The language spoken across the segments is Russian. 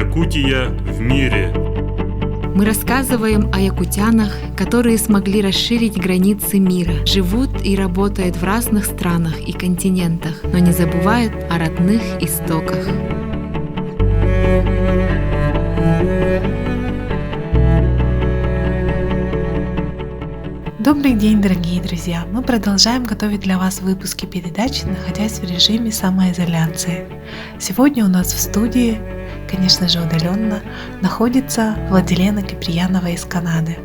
Якутия в мире. Мы рассказываем о якутянах, которые смогли расширить границы мира, живут и работают в разных странах и континентах, но не забывают о родных истоках. Добрый день, дорогие друзья! Мы продолжаем готовить для вас выпуски передач, находясь в режиме самоизоляции. Сегодня у нас в студии, конечно же удаленно, находится Владилена Киприянова из Канады.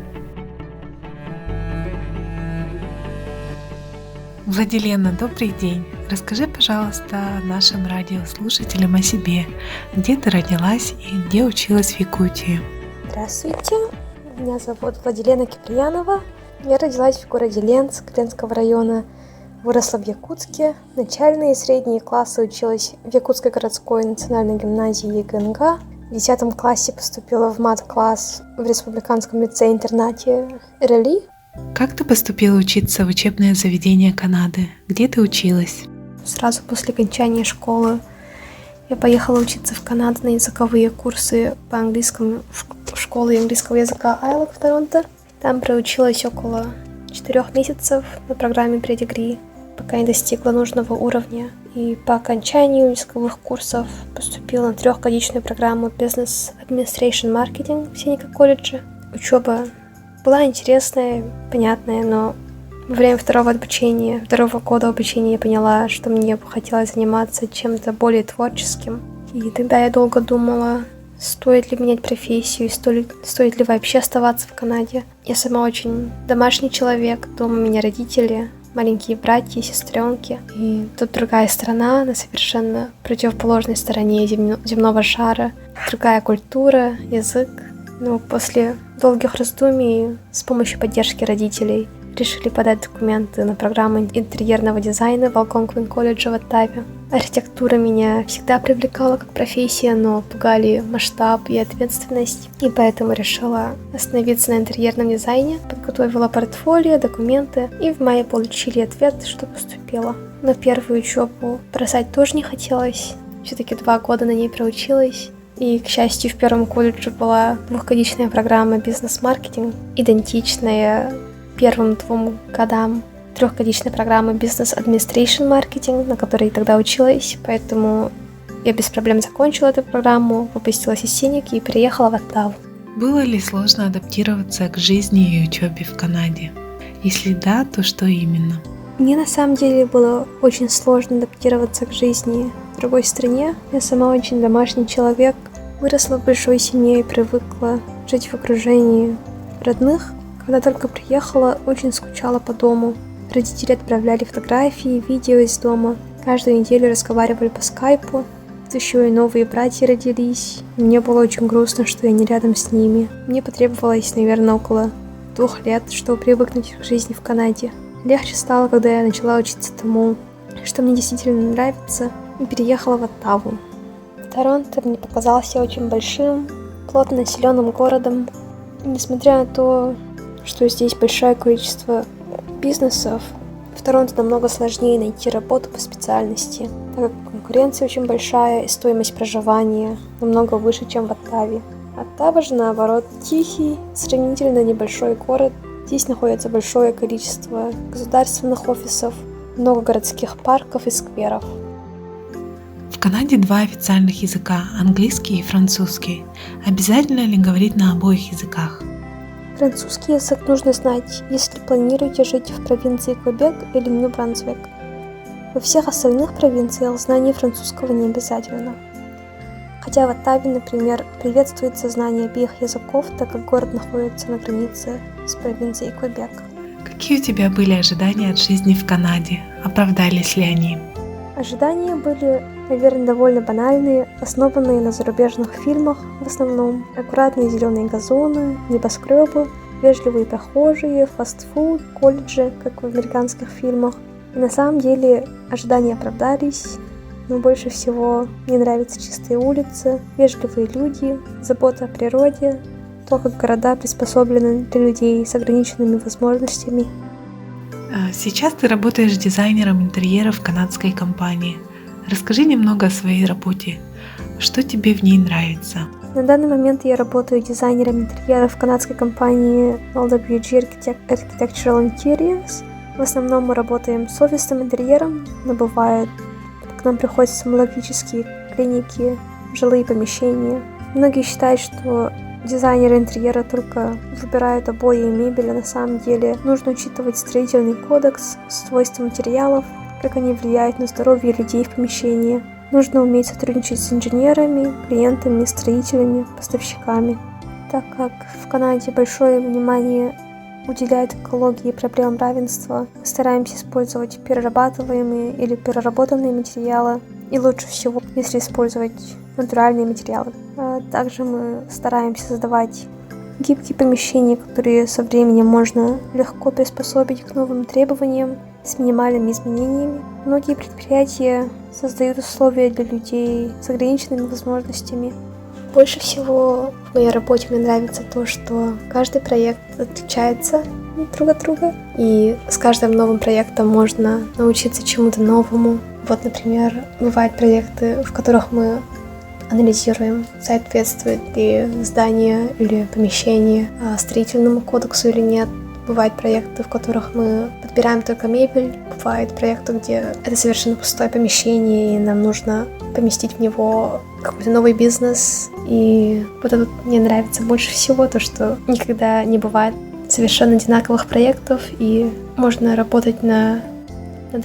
Владилена, добрый день! Расскажи, пожалуйста, нашим радиослушателям о себе. Где ты родилась и где училась в Якутии? Здравствуйте, меня зовут Владилена Киприянова. Я родилась в городе Ленск, Ленского района, выросла в Якутске. Начальные и средние классы училась в Якутской городской национальной гимназии ЕГНГ. В 10 классе поступила в мат-класс в республиканском лицее-интернате РЛИ. Как ты поступила учиться в учебное заведение Канады? Где ты училась? Сразу после окончания школы я поехала учиться в Канаду на языковые курсы по английскому в школу английского языка ILAC в Торонто. Там проучилась около 4 месяцев на программе предигри, пока не достигла нужного уровня. И по окончанию языковых курсов поступила на 3-годичную программу Business Administration Marketing в Сенека колледже. Учеба была интересная, понятная, но во время второго года обучения я поняла, что мне бы хотелось заниматься чем-то более творческим. И тогда я долго думала, стоит ли менять профессию, стоит ли вообще оставаться в Канаде. Я сама очень домашний человек, дома у меня родители, маленькие братья и сестренки. И тут другая страна, на совершенно противоположной стороне земного шара, другая культура, язык. Но после долгих раздумий с помощью поддержки родителей решили подать документы на программу интерьерного дизайна в Алгонквин колледже в Оттаве. Архитектура меня всегда привлекала как профессия, но пугали масштаб и ответственность, и поэтому решила остановиться на интерьерном дизайне, подготовила портфолио, документы, и в мае получили ответ, что поступила. Но первую учебу бросать тоже не хотелось, все-таки 2 года на ней проучилась. И, к счастью, в первом колледже была 2-годичная программа бизнес-маркетинг, идентичная первым 2 годам 3-годичной программы Business Administration Marketing, на которой тогда училась, поэтому я без проблем закончила эту программу, выпустилась из Сенеки и переехала в Оттаву. Было ли сложно адаптироваться к жизни и учебе в Канаде? Если да, то что именно? Мне на самом деле было очень сложно адаптироваться к жизни в другой стране. Я сама очень домашний человек, выросла в большой семье и привыкла жить в окружении родных. Когда только приехала, очень скучала по дому. Родители отправляли фотографии, видео из дома. Каждую неделю разговаривали по скайпу. Тут еще и новые братья родились. И мне было очень грустно, что я не рядом с ними. Мне потребовалось, наверное, около 2 лет, чтобы привыкнуть к жизни в Канаде. Легче стало, когда я начала учиться тому, что мне действительно нравится, и переехала в Оттаву. Торонто мне показался очень большим, плотно населенным городом. И несмотря на то, что здесь большое количество бизнесов, в Торонто намного сложнее найти работу по специальности, так как конкуренция очень большая и стоимость проживания намного выше, чем в Оттаве. Оттава же, наоборот, тихий, сравнительно небольшой город. Здесь находится большое количество государственных офисов, много городских парков и скверов. В Канаде 2 официальных языка – английский и французский. Обязательно ли говорить на обоих языках? Французский язык нужно знать, если планируете жить в провинции Квебек или Нью-Брансвик. Во всех остальных провинциях знание французского не обязательно. Хотя в Оттаве, например, приветствуется знание обеих языков, так как город находится на границе с провинцией Квебек. Какие у тебя были ожидания от жизни в Канаде? Оправдались ли они? Ожидания были, наверное, довольно банальные, основанные на зарубежных фильмах в основном. Аккуратные зеленые газоны, небоскребы, вежливые прохожие, фастфуд, колледжи, как в американских фильмах. И на самом деле ожидания оправдались, но больше всего мне нравятся чистые улицы, вежливые люди, забота о природе, то, как города приспособлены для людей с ограниченными возможностями. Сейчас ты работаешь дизайнером интерьера в канадской компании. Расскажи немного о своей работе. Что тебе в ней нравится? На данный момент я работаю дизайнером интерьера в канадской компании LWG Architectural Interiors. В основном мы работаем с офисным интерьером, но бывает, к нам приходят стоматологические клиники, жилые помещения. Многие считают, что дизайнеры интерьера только выбирают обои и мебель, а на самом деле нужно учитывать строительный кодекс, свойства материалов, как они влияют на здоровье людей в помещении. Нужно уметь сотрудничать с инженерами, клиентами, строителями, поставщиками. Так как в Канаде большое внимание уделяют экологии и проблемам равенства, мы стараемся использовать перерабатываемые или переработанные материалы, и лучше всего, если использовать натуральные материалы. Также мы стараемся создавать гибкие помещения, которые со временем можно легко приспособить к новым требованиям с минимальными изменениями. Многие предприятия создают условия для людей с ограниченными возможностями. Больше всего в моей работе мне нравится то, что каждый проект отличается друг от друга, и с каждым новым проектом можно научиться чему-то новому. Вот, например, бывают проекты, в которых мы анализируем, соответствует ли здание или помещение строительному кодексу или нет. Бывают проекты, в которых мы подбираем только мебель. Бывают проекты, где это совершенно пустое помещение, и нам нужно поместить в него какой-то новый бизнес. И вот это мне нравится больше всего, то, что никогда не бывает совершенно одинаковых проектов, и можно работать над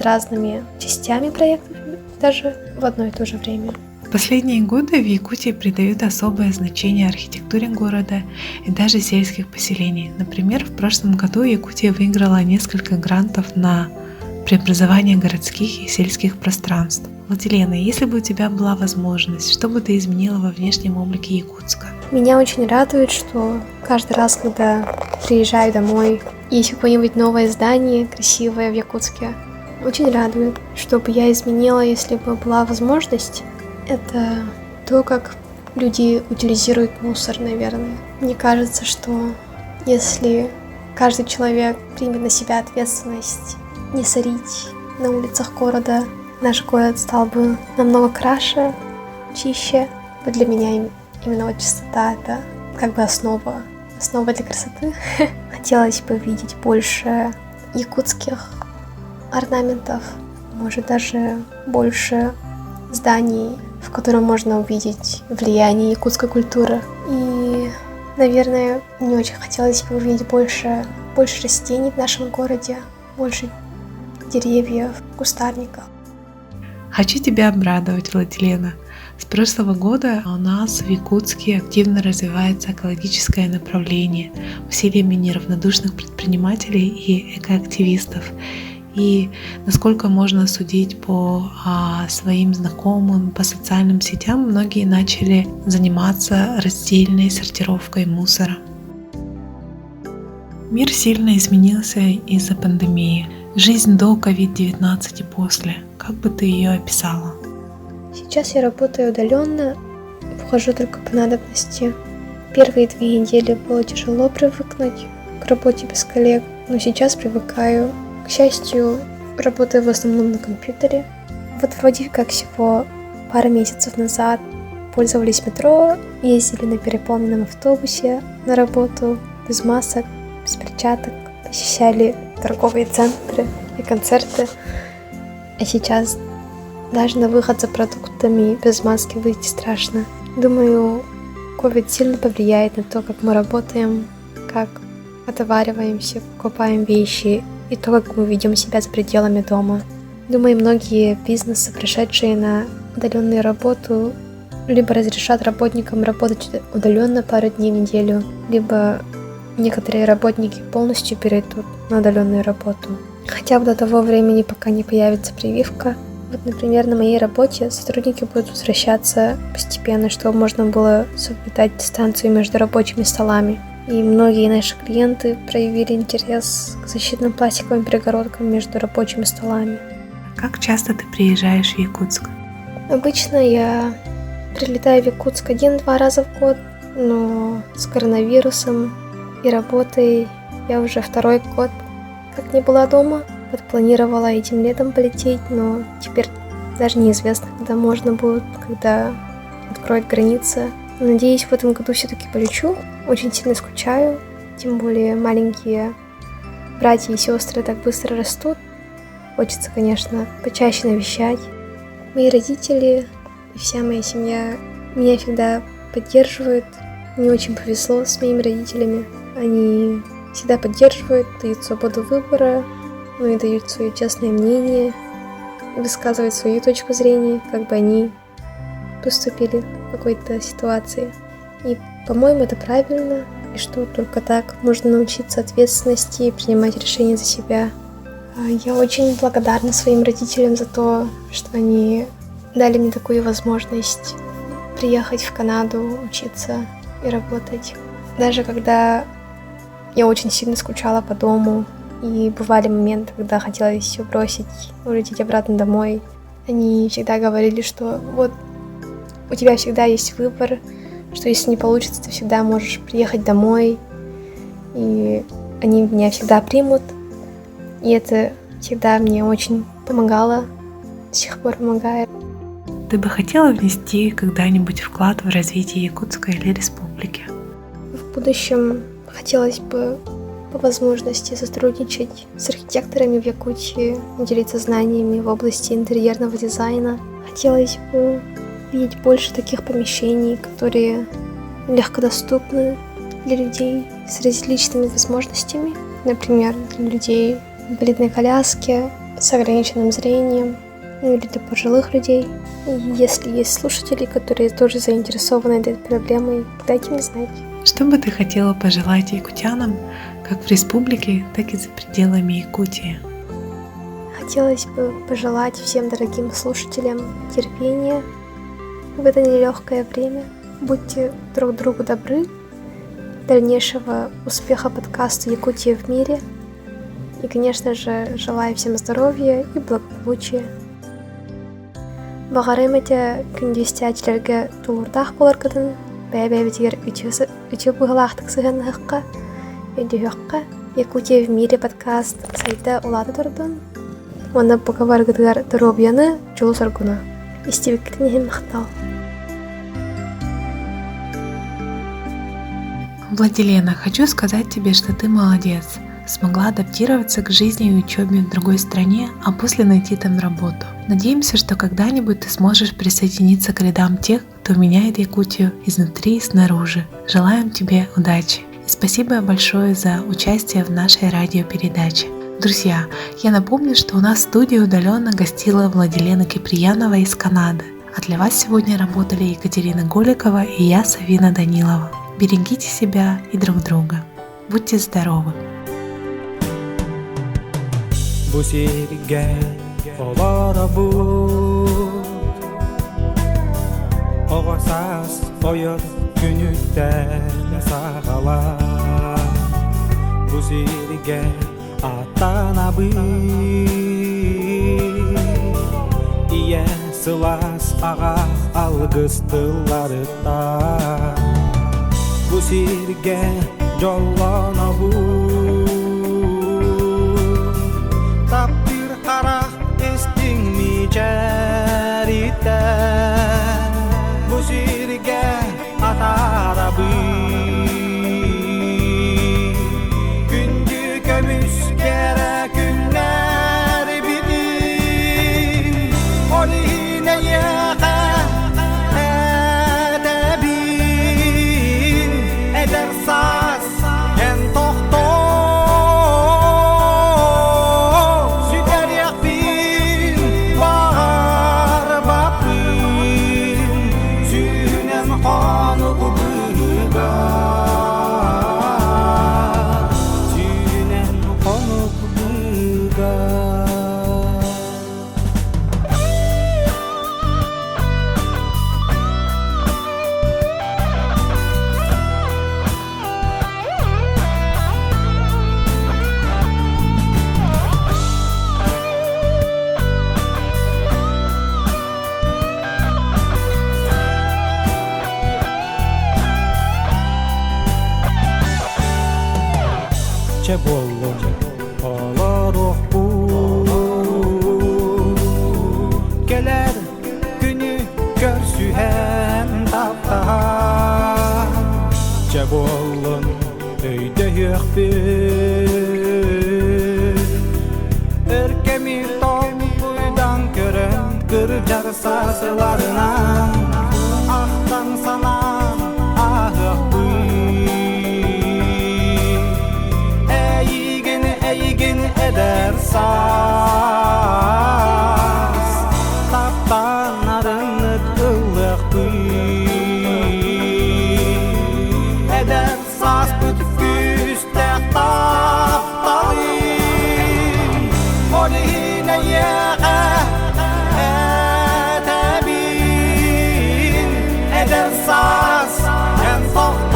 разными частями проектов даже в одно и то же время. В последние годы в Якутии придают особое значение архитектуре города и даже сельских поселений. Например, в прошлом году Якутия выиграла несколько грантов на преобразование городских и сельских пространств. Владилена, если бы у тебя была возможность, что бы ты изменила во внешнем облике Якутска? Меня очень радует, что каждый раз, когда приезжаю домой, есть какое-нибудь новое здание красивое в Якутске. Очень радует. Что бы я изменила, если бы была возможность, это то, как люди утилизируют мусор, наверное. Мне кажется, что если каждый человек примет на себя ответственность не сорить на улицах города, наш город стал бы намного краше, чище. Но для меня именно вот чистота — это как бы основа для красоты. Хотелось бы видеть больше якутских орнаментов, может даже больше зданий, в котором можно увидеть влияние якутской культуры. И, наверное, мне очень хотелось бы увидеть больше растений в нашем городе, больше деревьев, кустарников. Хочу тебя обрадовать, Владилена. С прошлого года у нас в Якутске активно развивается экологическое направление усилиями неравнодушных предпринимателей и экоактивистов. И насколько можно судить по своим знакомым, по социальным сетям, многие начали заниматься раздельной сортировкой мусора. Мир сильно изменился из-за пандемии. Жизнь до COVID-19 и после. Как бы ты ее описала? Сейчас я работаю удаленно, вхожу только по надобности. Первые 2 недели было тяжело привыкнуть к работе без коллег, но сейчас привыкаю. К счастью, работаю в основном на компьютере. Вот вроде как всего пару месяцев назад пользовались метро, ездили на переполненном автобусе на работу, без масок, без перчаток, посещали торговые центры и концерты. А сейчас даже на выход за продуктами без маски выйти страшно. Думаю, COVID сильно повлияет на то, как мы работаем, как отовариваемся, покупаем вещи и то, как мы ведем себя за пределами дома. Думаю, многие бизнесы, пришедшие на удаленную работу, либо разрешат работникам работать удаленно пару дней в неделю, либо некоторые работники полностью перейдут на удаленную работу. Хотя бы до того времени, пока не появится прививка. Вот, например, на моей работе сотрудники будут возвращаться постепенно, чтобы можно было соблюдать дистанцию между рабочими столами. И многие наши клиенты проявили интерес к защитным пластиковым перегородкам между рабочими столами. Как часто ты приезжаешь в Якутск? Обычно я прилетаю в Якутск 1-2 раза в год, но с коронавирусом и работой я уже 2-й год как не была дома. Вот планировала этим летом полететь, но теперь даже неизвестно, когда можно будет, когда откроет границы. Надеюсь, в этом году все-таки полечу. Очень сильно скучаю, тем более маленькие братья и сестры так быстро растут. Хочется, конечно, почаще навещать. Мои родители и вся моя семья меня всегда поддерживают. Мне очень повезло с моими родителями. Они всегда поддерживают, дают свободу выбора, ну и дают свое честное мнение, высказывают свою точку зрения, как бы они поступили в какой-то ситуации. И, по-моему, это правильно, и что только так можно научиться ответственности и принимать решения за себя. Я очень благодарна своим родителям за то, что они дали мне такую возможность приехать в Канаду, учиться и работать. Даже когда я очень сильно скучала по дому, и бывали моменты, когда хотелось все бросить, улететь обратно домой, они всегда говорили, что вот у тебя всегда есть выбор, что если не получится, ты всегда можешь приехать домой, и они меня всегда примут. И это всегда мне очень помогало, до сих пор помогает. Ты бы хотела внести когда-нибудь вклад в развитие Якутской или республики? В будущем хотелось бы по возможности сотрудничать с архитекторами в Якутии, делиться знаниями в области интерьерного дизайна. Хотелось бы видеть больше таких помещений, которые легкодоступны для людей с различными возможностями. Например, для людей в инвалидной коляске, с ограниченным зрением, или для пожилых людей. И если есть слушатели, которые тоже заинтересованы этой проблемой, дайте мне знать. Что бы ты хотела пожелать якутянам, как в республике, так и за пределами Якутии? Хотелось бы пожелать всем дорогим слушателям терпения в это нелегкое время. Будьте друг другу добры. Дальнейшего успеха подкаста «Якутия в мире». И, конечно же, желаю всем здоровья и благополучия. Бағарым әте күндесте әчілерге тулырдақ болар кыдын, бәй-бәй-бітігер үті бұғылақтық сығын ғыққа, өйді ғыққа «Якутия в мире» подкаст сайта олады тұрдын. Оны бұғавар ғыдығар дұробияны жолу саргуна. Истебеккітін ехін мақтал. Владилена, хочу сказать тебе, что ты молодец. Смогла адаптироваться к жизни и учебе в другой стране, а после найти там работу. Надеемся, что когда-нибудь ты сможешь присоединиться к рядам тех, кто меняет Якутию изнутри и снаружи. Желаем тебе удачи. И спасибо большое за участие в нашей радиопередаче. Друзья, я напомню, что у нас в студии удаленно гостила Владилена Киприянова из Канады. А для вас сегодня работали Екатерина Голикова и я, Савина Данилова. Берегите себя и друг друга. Будьте здоровы! Busirga olara bu Oğasaz oyur günütten sağala Busirga atana bu İye sılas ağa algıstıları da Busirga jollana bu Tapir arah isting mi cerita Busirga atarabi Gündü kömüs kere günler bidir Oline yağa edebin Eder saz en tohto Çebolum olaruh bu Geler günü görsühen Demir toluydan gören kırcar sazlarına Ahtan sana ahık Eygin eder saz Taptan arınık ıllık Eder saz büt güstek taptalı Olihine yeğe edebin Eder saz en tohtoz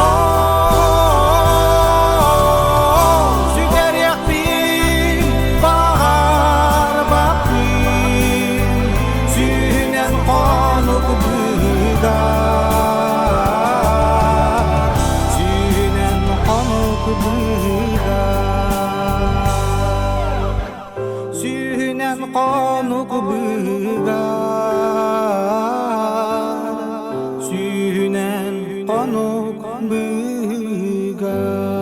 Süger yakbin bahar bakbin Sünen konuk büygar Sünen konuk büygar Sünen konuk büygar Sünen konuk büygar